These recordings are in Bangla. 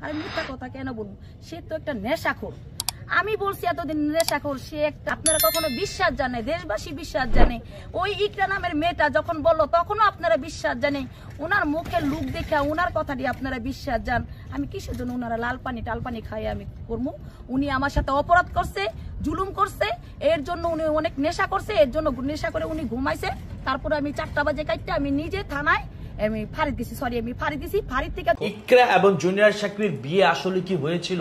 আর মিথ্যা কথা কেন বলবো? সে তো একটা নেশাখোর। আমি বলছি এতদিন নেশাখোর, সে একটা, আপনারা কখনো বিশ্বাস জানে, দেশবাসী বিশ্বাস জানে। ওই ইকরা নামের মেয়েটা যখন বললো তখনও আপনারা বিশ্বাস জানে। ওনার মুখের লুক দেখে ওনার কথাটি আপনারা বিশ্বাস জান। আমি কিসের জন্য ওনারা লাল পানি টাল পানি খাই আমি করবো? উনি আমার সাথে অপরাধ করছে, জুলুম করছে, এর জন্য উনি অনেক নেশা করছে, এর জন্য নেশা করে উনি ঘুমাইছে। তারপরে আমি 4টা বাজে কাটতে আমি নিজে থানায় আমি ফাঁড়ি দিছি, ফাঁড়ি থেকে। ইকরা এবং জুনিয়র সাকিবের বিয়ে আসলে কি হয়েছিল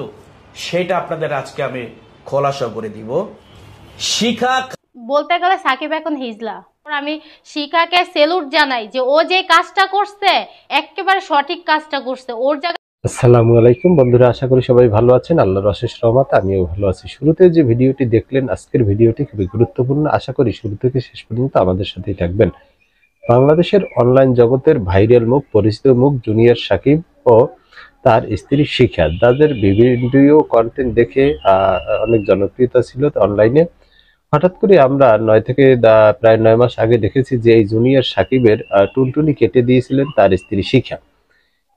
সেটা আপনাদের আজকে আমি খোলাসা করে দিব। শিখা বলতে গেলে সাকিব এখন হিজলা। আমি শিখাকে সেলুট জানাই যে ও যে কাজটা করছে একেবারে সঠিক কাজটা করছে ওর জায়গায়। আসসালামু আলাইকুম বন্ধুরা, আশা করি সবাই ভালো আছেন। আল্লাহর অশেষ রহমতে আমিও ভালো আছি। শুরুতে যে ভিডিওটি দেখলেন, আজকের ভিডিওটি খুবই গুরুত্বপূর্ণ। আশা করি শুরু থেকে শেষ পর্যন্ত আমাদের সাথেই থাকবেন। বাংলাদেশের অনলাইন জগতের ভাইরাল মুখ, পরিচিত মুখ জুনিয়র সাকিব ও তার স্ত্রী শিখা, তাদের ভিডিও কন্টেন্ট দেখে অনেক জনপ্রিয়তা ছিল অনলাইনে। হঠাৎ করে আমরা প্রায় 9 মাস আগে দেখেছি যে এই জুনিয়র সাকিবের টুনটুনি কেটে দিয়েছিলেন তার স্ত্রী শিখা,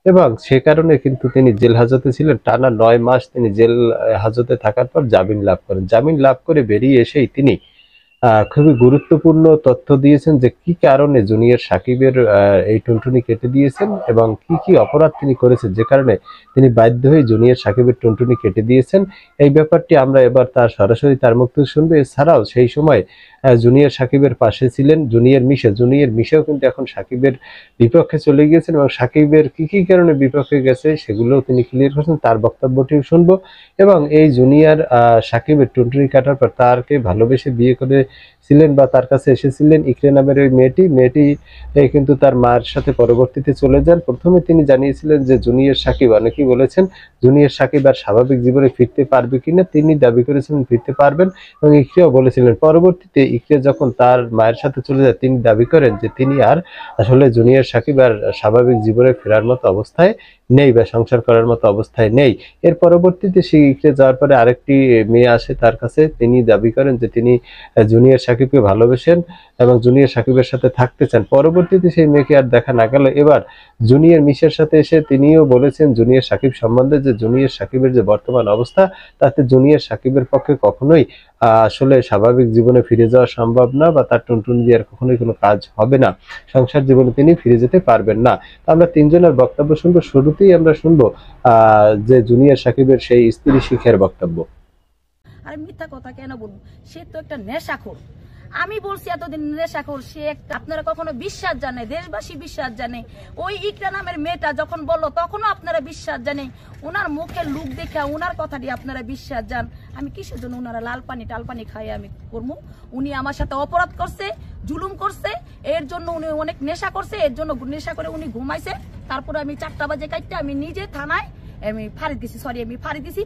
এবং সে কারণে কিন্তু তিনি জেল হাজতে ছিলেন। টানা 9 মাস তিনি জেল হাজতে থাকার পর জামিন লাভ করেন। জামিন লাভ করে বেরিয়ে এসেই তিনি খুবই গুরুত্বপূর্ণ তথ্য দিয়েছেন যে কি কারণে জুনিয়র সাকিবের এই টুনটুনি কেটে দিয়েছেন এবং কি কি অপরাধ তিনি করেছেন যে কারণে তিনি বাধ্য হয়ে জুনিয়র সাকিবের টুনটুনি কেটে দিয়েছেন। এই ব্যাপারটি আমরা এবার সরাসরি তার মুখ থেকে শুনবো। এছাড়াও সেই সময় জুনিয়র সাকিবের পাশে ছিলেন জুনিয়র মিশেও কিন্তু এখন সাকিবের বিপক্ষে চলে গিয়েছেন, এবং সাকিবের কি কি কারণে বিপক্ষে গেছে সেগুলোও তিনি ক্লিয়ার করেছেন। তার বক্তব্যটিও শুনবো। এবং এই জুনিয়র সাকিবের টুনটুনি কাটার পর তারকে ভালোবেসে বিয়ে করেছিলেন বা তার কাছে এসেছিলেন ইকরা নামের ওই মেয়েটি কিন্তু তার মায়ের সাথে পরবর্তীতে চলে যান। প্রথমে তিনি জানিয়েছিলেন যে জুনিয়র সাকিব, অনেকেই বলেছেন জুনিয়র সাকিব আর স্বাভাবিক জীবনে ফিরতে পারবে কিনা, তিনি দাবি করেছিলেন ফিরতে পারবেন, এবং ইকরাও বলেছিলেন। পরবর্তীতে ইকরা যখন তার মায়ের সাথে চলে যায় তিনি দাবি করেন যে তিনি আর আসলে জুনিয়র সাকিব আর স্বাভাবিক জীবনে ফেরার মতো অবস্থায় নেই বা সংসার করার মতো অবস্থায় নেই। এর পরবর্তীতে সে ইকরা যাওয়ার পরে আরেকটি মেয়ে আসে তার কাছে, তিনি দাবি করেন যে তিনি জুনিয়র সাকিবকে ভালোবেসেন এবং জুনিয়র সাকিবের সাথে থাকতে চান। পরবর্তীতে সেই মেয়েকে আর দেখা না গেল। এবার জুনিয়র মিশের সাথে এসে তিনিও বলেছেন জুনিয়র সাকিব সম্বন্ধে যে জুনিয়র সাকিবের যে বর্তমান অবস্থা তাতে জুনিয়র সাকিবের পক্ষে কখনোই আসলে স্বাভাবিক জীবনে ফিরে যাওয়া সম্ভব না, বা তার টুনটুনি দিয়ে আর কখনোই কোনো কাজ হবে না, সংসার জীবনে তিনি ফিরে যেতে পারবেন না। আমরা তিনজনের বক্তব্য শুনবো। শুরুতেই আমরা শুনবো যে জুনিয়র সাকিবের সেই স্ত্রী শিখার বক্তব্য। আর মিথ্যা কথা কেন বলবো? সে তো একটা নেশাখোর। আমি বলছি এতদিন নেশাখোর, সে একটা, আপনারা কখনো বিশ্বাস জানে, দেশবাসী বিশ্বাস জানে। ওই ইকরা নামের মেয়েটা যখন বললো তখনও আপনারা বিশ্বাস জানে। ওনার মুখের লুক দেখে ওনার কথাটি আপনারা বিশ্বাস জান। আমি কিসের জন্য ওনারা লাল পানি টাল পানি খাই আমি করবো? উনি আমার সাথে অপরাধ করছে, জুলুম করছে, এর জন্য উনি অনেক নেশা করছে, এর জন্য নেশা করে উনি ঘুমাইছে। তারপরে আমি 4টা বাজে কাটতে আমি নিজে থানায় আমি ফাঁড়ি দিছি।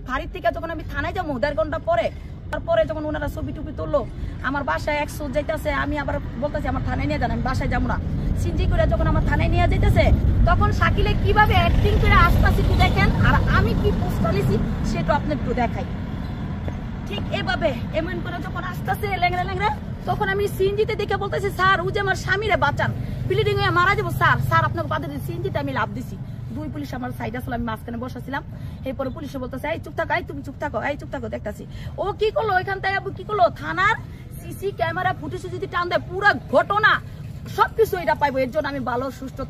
ফাঁড়ি থেকে যখন আমি থানায় যাবো 1.5 ঘন্টা পরে, তারপরে যখন ওনারা ছবি টুপি তুললো, আমার বাসায় 100 যাইতেছে, আমি আবার বলতেছি আমার থানায় নিয়ে যান, আমি বাসায় যাবো না। সিনজি করে যখন আমার থানায় নিয়ে যাইতেছে তখন শাকিলে কিভাবে অ্যাক্টিং করে আসতেছি একটু দেখেন, আর আমি কি পোস্ট লিছি সেটা আপনি একটু দেখাই। ঠিক এভাবে এমন করে যখন আসতেছে ল্যাংরা, তখন আমি সিনজিতে দেখে বলতেছি স্যার ও যে আমার স্বামীরে বাঁচান, ব্লিডিং হয়ে মারা যাবো স্যার আপনাকে বাধা দিচ্ছি। সিনজিতে আমি লাভ দিছি। 2 পুলিশ আমার সাইড আসলে, আমি মাঝখানে বসাছিলাম। এরপরে পুলিশে বলতেছে এই চুপ থাকো, তুমি চুপ থাকো, দেখতেছি। ও কি করলো ওইখান থেকে, কি করলো থানার সিসি ক্যামেরা ফুটেজ যদি টান দেয় পুরো ঘটনা সবকিছু এটা পাইবো। এর জন্য আমি ভালো সুষ্ঠু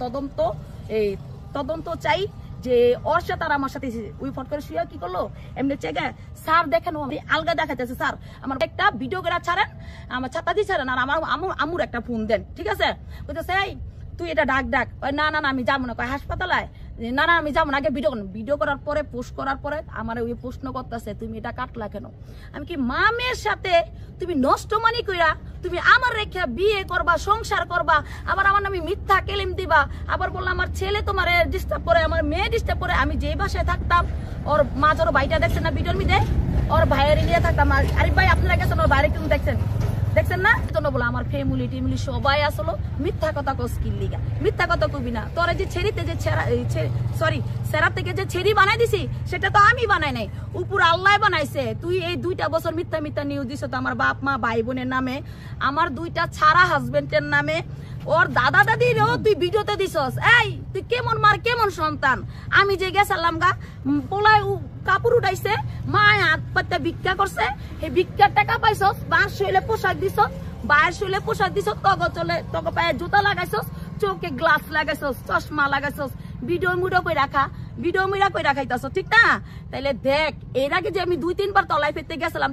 তদন্ত চাই যে ওর সাথে আর আমার সাথে ওই ফট করে শুয়ে কি করলো এমনি চেগে স্যার দেখেন আলগা দেখাতেছে। স্যার আমার একটা ভিডিও করে ছাড়েন, আমার ছাতা দিয়ে ছাড়েন, আর আমার আমুর একটা ফোন দেন, ঠিক আছে? বলতেছে এই তুই এটা ডাক। না আমি যাবো না, হাসপাতালে না আমি যাবো না, আগে ভিডিও করার পরে পোস্ট করার পরে আমার ওই প্রশ্ন করতেছে তুমি এটা কাটলা কেন? আমি কি মা মেয়ের সাথে তুমি নষ্ট মানি কইরা তুমি আমার রেখে বিয়ে করবা, সংসার করবা, আবার আমার নামে মিথ্যা কেলেম দিবা, আবার বললাম আমার ছেলে তোমার ডিস্টার্ব করে, আমার মেয়ে ডিস্টার্ব করে। আমি যেই বাসায় থাকতাম ওর মাঝারও ভাইটা দেখছেন না ভিডিওর মধ্যে, ওর ভাইয়ের নিয়ে থাকতাম। আরে ভাই আপনারা গেছেন ওর বাইরে কিন্তু দেখছেন না? বলে আমার ফ্যামিলি টিমলি সবাই আসলো মিথ্যা কথা কস্কিল লিগা, মিথ্যা কথা কবি না। তোরা যে সেরা থেকে যে ছেড়ি বানাই দিছি সেটা তো আমি বানাই নাই, উপর আল্লাহ বানাইছে। তুই এই 2টা বছর মিথ্যা নিউজ দিছ তো আমার বাপ মা ভাই বোনের নামে, আমার 2টা ছাড়া হাজবেন্ডের নামে, ওর দাদা দাদিরও তুই ভিডিওতে দিছস। এই তুই কেমন মার কেমন সন্তান। আমি যে গেছিলাম গা পোলায় কাপড় উঠাইছে, মায় হাত পাতে ভিক্ষা করছে, এই ভিক্ষার টাকা পাইছস, বাঁশ শৈলে পোশাক দিছস, বায়ের শৈলে পোশাক দিছস, তগ পায়ে জুতা লাগাইছস, চোখে গ্লাস লাগাইছস, চশমা লাগাইছস, ভিডিও মুড়ো করে রাখা, ভিডিও মুড়া করে রাখাইতেছ, ঠিক না? তাইলে দেখ, এর আগে যে আমি 2-3 বার তলায় ফেলতে গেছিলাম,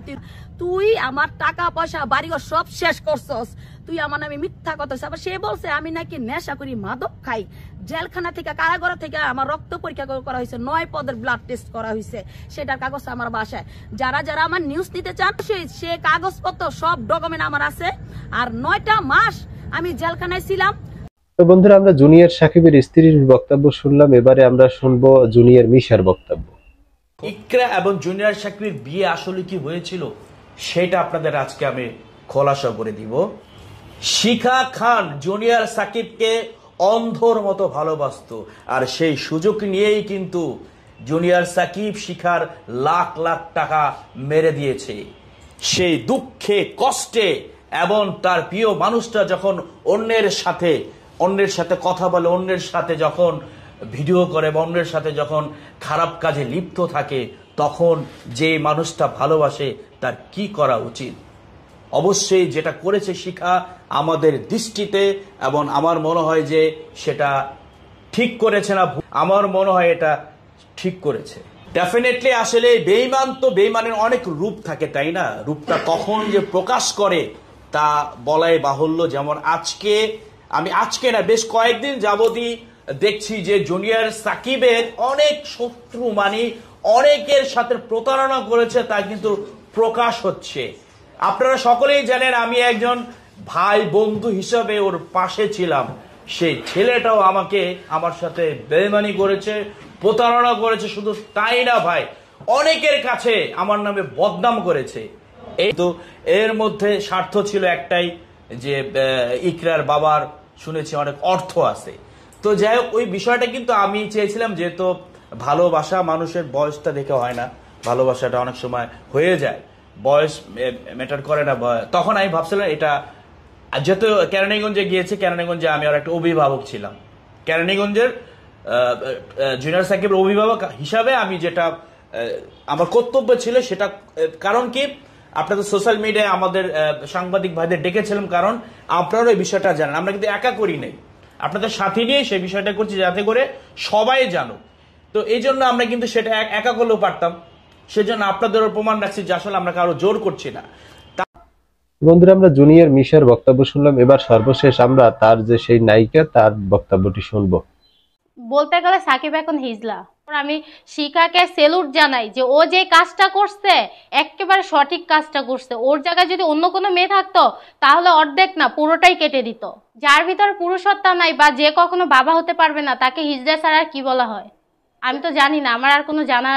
তুই আমার টাকা পয়সা বাড়িঘর সব শেষ করছস। তুই আমার নামে মিথ্যা কথা। আবার সে বলছে আমি নাকি নেশা করি, মাদক খাই। জেলখানা থেকে, কারাগার থেকে আমার রক্ত পরীক্ষা করা হয়েছে, 9 পদের ব্লাড টেস্ট করা হয়েছে, সেটার কাগজ আমার বাসায়। যারা যারা আমার নিউজ নিতে চান সে কাগজপত্র সব ডকুমেন্ট আমার আছে। আর 9টা মাস আমি জেলখানায় ছিলাম। তো বন্ধুরা, আমরা জুনিয়র সাকিবের স্ত্রীর বক্তব্য শুনলাম, এবারে আমরা শুনবো জুনিয়র মিশার বক্তব্য। ইকরা এবং জুনিয়র সাকিবের বিয়ে আসলে কি হয়েছিল সেটা আপনাদের আজকে আমি খোলাসা করে দিব। শিখা খান জুনিয়র সাকিবকে অন্ধর মতো ভালোবাসতো, আর সেই সুযোগ নিয়েই কিন্তু জুনিয়র সাকিব শিখার লাখ লাখ টাকা মেরে দিয়েছে। সেই দুঃখে কষ্টে এবং তার প্রিয় মানুষটা যখন অন্যের সাথে কথা বলে, অন্যের সাথে যখন ভিডিও করে বা অন্যের সাথে যখন খারাপ কাজে লিপ্ত থাকে, তখন যে মানুষটা ভালোবাসে তার কি করা উচিত? অবশ্যই যেটা করেছে শিখা আমাদের দৃষ্টিতে, এবং আমার মনে হয় যে সেটা ঠিক করেছে না, আমার মনে হয় এটা ঠিক করেছে। ডেফিনেটলি আসলে বেঈমান তো বেঈমানের অনেক রূপ থাকে, তাই না? রূপটা কখন যে প্রকাশ করে তা বলাই বাহুল্য। যেমন আজকে না, বেশ কয়েকদিন যাবতই দেখছি যে জুনিয়র সাকিবের অনেক শত্রু, মানে অনেকের সাথে প্রতারণা করেছে, তা কিন্তু প্রকাশ হচ্ছে। আপনারা সকলেই জানেন আমি একজন ভাই বন্ধু হিসাবে ওর পাশে ছিলাম। সেই ছেলেটাও আমার সাথে বেইমানি করেছে, প্রতারণা করেছে। শুধু তাই না ভাই, অনেকের কাছে আমার নামে বদনাম করেছে। এই তো এর মধ্যে স্বার্থ ছিল একটাই, যে ইকরার বাবার শুনেছি অনেক অর্থ আছে। তো যাই হোক, ওই বিষয়টা কিন্তু আমি চেয়েছিলাম, যেহেতু ভালোবাসা মানুষের বয়সটা দেখে হয় না, ভালোবাসাটা অনেক সময় হয়ে যায়, বয়স ম্যাটার করে না। তখন আমি ভাবছিলাম এটা, যেহেতু কেরানীগঞ্জে গিয়েছে, কেরানীগঞ্জে আমি আর একটা অভিভাবক ছিলাম, কেরানীগঞ্জের জুনিয়র সাকিবের অভিভাবক হিসাবে আমি যেটা আমার কর্তব্য ছিল সেটা, কারণ কি আপনাদের সোশ্যাল মিডিয়ায় আমাদের সাংবাদিক ভাইদের ডেকেছিলাম, কারণ আপনারা এই বিষয়টা জানেন, আমরা কিন্তু একা করি নাই, আপনাদের সাথে নিয়ে সেই বিষয়টা করছি যাতে করে সবাই জানো। তো এই জন্য আমরা কিন্তু সেটা একা করলেও পারতাম, সেজন্য আপনাদের প্রমাণ রাখছি যে আসলে আমরা কারো জোর করছি না। বন্ধুরা, আমরা জুনিয়র মিশার বক্তব্য শুনলাম, এবার সর্বশেষ আমরা তার যে সেই নায়িকা তার বক্তব্যটি শুনবো। বলতে গেলে সাকিব এখন হিজলা। আমি শিখাকে সেলুট জানাই যে ও যে কাজটা করছে একেবারে সঠিক কাজটা করছে। ওর জায়গায় যদি অন্য কোনো মেয়ে থাকতো তাহলে অর্ধেক না পুরোটাই কেটে দিত। যার ভিতরে পুরুষত্বা নাই বা যে কখনো বাবা হতে পারবে না তাকে হিজড়া ছাড়া আর কি বলা হয় আমি তো জানি না, আমার আর কোনো জানা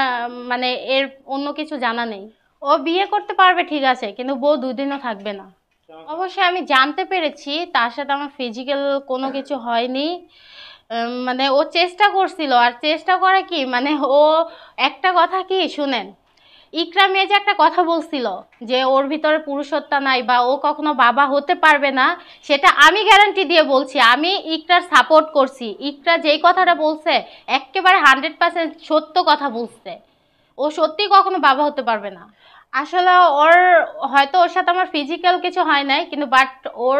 মানে এর অন্য কিছু জানা নেই। ও বিয়ে করতে পারবে ঠিক আছে, কিন্তু বউ 2 দিনও থাকবে না। অবশ্যই আমি জানতে পেরেছি তার সাথে আমার ফিজিক্যাল কোনো কিছু হয়নি, মানে ও চেষ্টা করছিল। আর চেষ্টা করে কি, মানে ও একটা কথা কি শুনেন, ইকরা মেয়ে যে একটা কথা বলছিল যে ওর ভিতরে পুরুষত্ব নাই বা ও কখনো বাবা হতে পারবে না, সেটা আমি গ্যারান্টি দিয়ে বলছি, আমি ইকরার সাপোর্ট করছি। ইকরা যেই কথাটা বলছে একেবারে 100% সত্য কথা বলছে। ও সত্যি কখনো বাবা হতে পারবে না। আসলে হয়তো ওর সাথে আমার ফিজিক্যাল কিছু হয় নাই, কিন্তু বাট ওর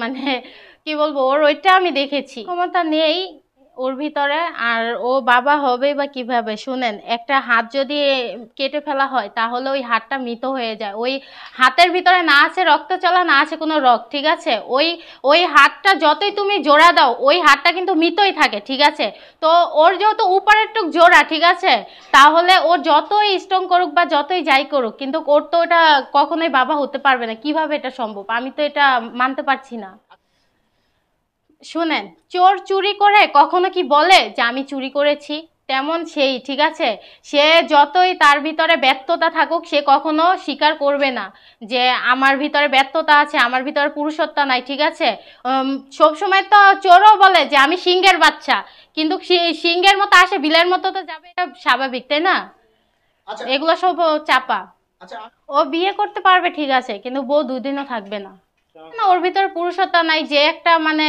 মানে কি বলবো, ওর ওইটা আমি দেখেছি, ক্ষমতা নেই ওর ভিতরে। আর ও বাবা হবে বা কিভাবে? শুনেন, একটা হাত যদি কেটে ফেলা হয় তাহলে ওই হাতটা মৃত হয়ে যায়। ওই হাতের ভিতরে না আছে রক্ত চলা, না আছে কোনো রক্ত, ঠিক আছে? ওই হাতটা যতই তুমি জোড়া দাও ওই হাতটা কিন্তু মৃতই থাকে, ঠিক আছে? তো ওর যেহেতু উপরের টুক জোড়া, ঠিক আছে, তাহলে ওর যতই স্ট্রং করুক বা যতই যাই করুক, কিন্তু ওর তো এটা কখনোই বাবা হতে পারবে না। কিভাবে এটা সম্ভব? আমি তো এটা মানতে পারছি না। শুনেন, চোর চুরি করে কখনো কি বলে যে আমি চুরি করেছি? তেমন সেই, ঠিক আছে, সে যতই তার ভিতরে ব্যর্থতা থাকুক সে কখনো স্বীকার করবে না যে আমার ভিতরে ব্যর্থতা আছে, আমার ভিতরে পুরুষত্ব নাই, ঠিক আছে? সবসময় তো চোরও বলে যে আমি সিংহের বাচ্চা, কিন্তু সিংহের মতো আসে বিলের মতো তো যাবে, এটা স্বাভাবিক, তাই না? এগুলো সব চাপা। ও বিয়ে করতে পারবে ঠিক আছে, কিন্তু বউ 2 দিনও থাকবে না। না, ওর ভিতরে পুরুষত্ব নাই, যে একটা মানে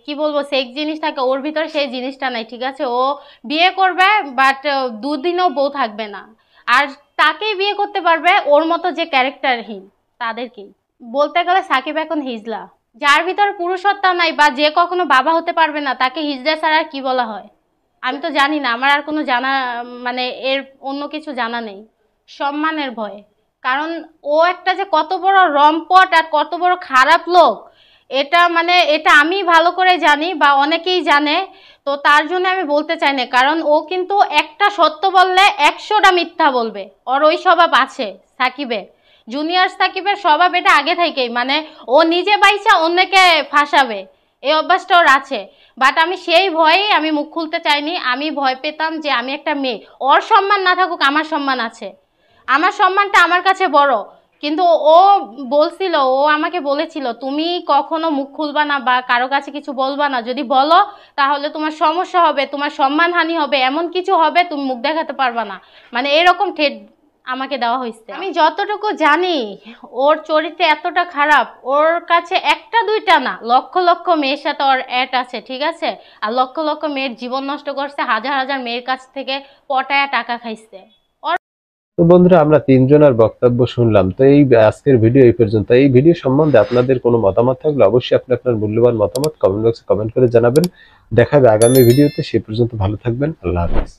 কি বলবো সেক্স জিনিস থাকে ওর ভিতরে সেই জিনিসটা নাই, ঠিক আছে? ও বিয়ে করবে বাট দুদিনও বউ থাকবে না, আর তাকেই বিয়ে করতে পারবে ওর মতো যে ক্যারেক্টারহীন তাদেরকেই। বলতে গেলে সাকিব এখন হিজলা, যার ভিতরে পুরুষত্ব নাই বা যে কখনো বাবা হতে পারবে না তাকে হিজলা ছাড়া আর কি বলা হয় আমি তো জানি না, আমার আর কোনো জানা মানে এর অন্য কিছু জানা নেই। সম্মানের ভয়, কারণ ও একটা যে কত বড় রম্পট আর কত বড় খারাপ লোক এটা আমি ভালো করে জানি বা অনেকেই জানে, তো তার জন্য আমি বলতে চাই না, কারণ ও কিন্তু একটা সত্য বললে 100টা মিথ্যা বলবে, ওর ওই স্বভাব আছে সাকিবের। জুনিয়র সাকিবের স্বভাব এটা আগে থেকেই, মানে ও নিজে বাইসা অন্যকে ফাঁসাবে, এই অভ্যাসটা ওর আছে। বাট আমি সেই ভয়েই আমি মুখ খুলতে চাইনি, আমি ভয় পেতাম যে আমি একটা মেয়ে, ওর সম্মান না থাকুক আমার সম্মান আছে, আমার সম্মানটা আমার কাছে বড়। কিন্তু ও বলছিল, ও আমাকে বলেছিল তুমি কখনো মুখ খুলবা না বা কারো কাছে কিছু বলবা না, যদি বলো তাহলে তোমার সমস্যা হবে, তোমার সম্মানহানি হবে, এমন কিছু হবে তুমি মুখ দেখাতে পারবা না, মানে এরকম ঠেট আমাকে দেওয়া হয়েছে। আমি যতটুকু জানি ওর চরিত্র এতটা খারাপ, ওর কাছে একটা দুইটা না লক্ষ লক্ষ মেয়ের সাথে ওর অ্যাড আছে, ঠিক আছে? আর লক্ষ লক্ষ মেয়ের জীবন নষ্ট করছে, হাজার হাজার মেয়ের কাছ থেকে পটায়া টাকা খাইছে। তো বন্ধুরা, আমরা তিনজনের বক্তব্য শুনলাম। তো এই আজকের ভিডিও এই পর্যন্ত। এই ভিডিও সম্বন্ধে আপনাদের কোনো মতামত থাকলে অবশ্যই আপনি আপনার মূল্যবান মতামত কমেন্ট বক্সে কমেন্ট করে জানাবেন। দেখা হবে আগামী ভিডিওতে। সে পর্যন্ত ভালো থাকবেন। আল্লাহ হাফেজ।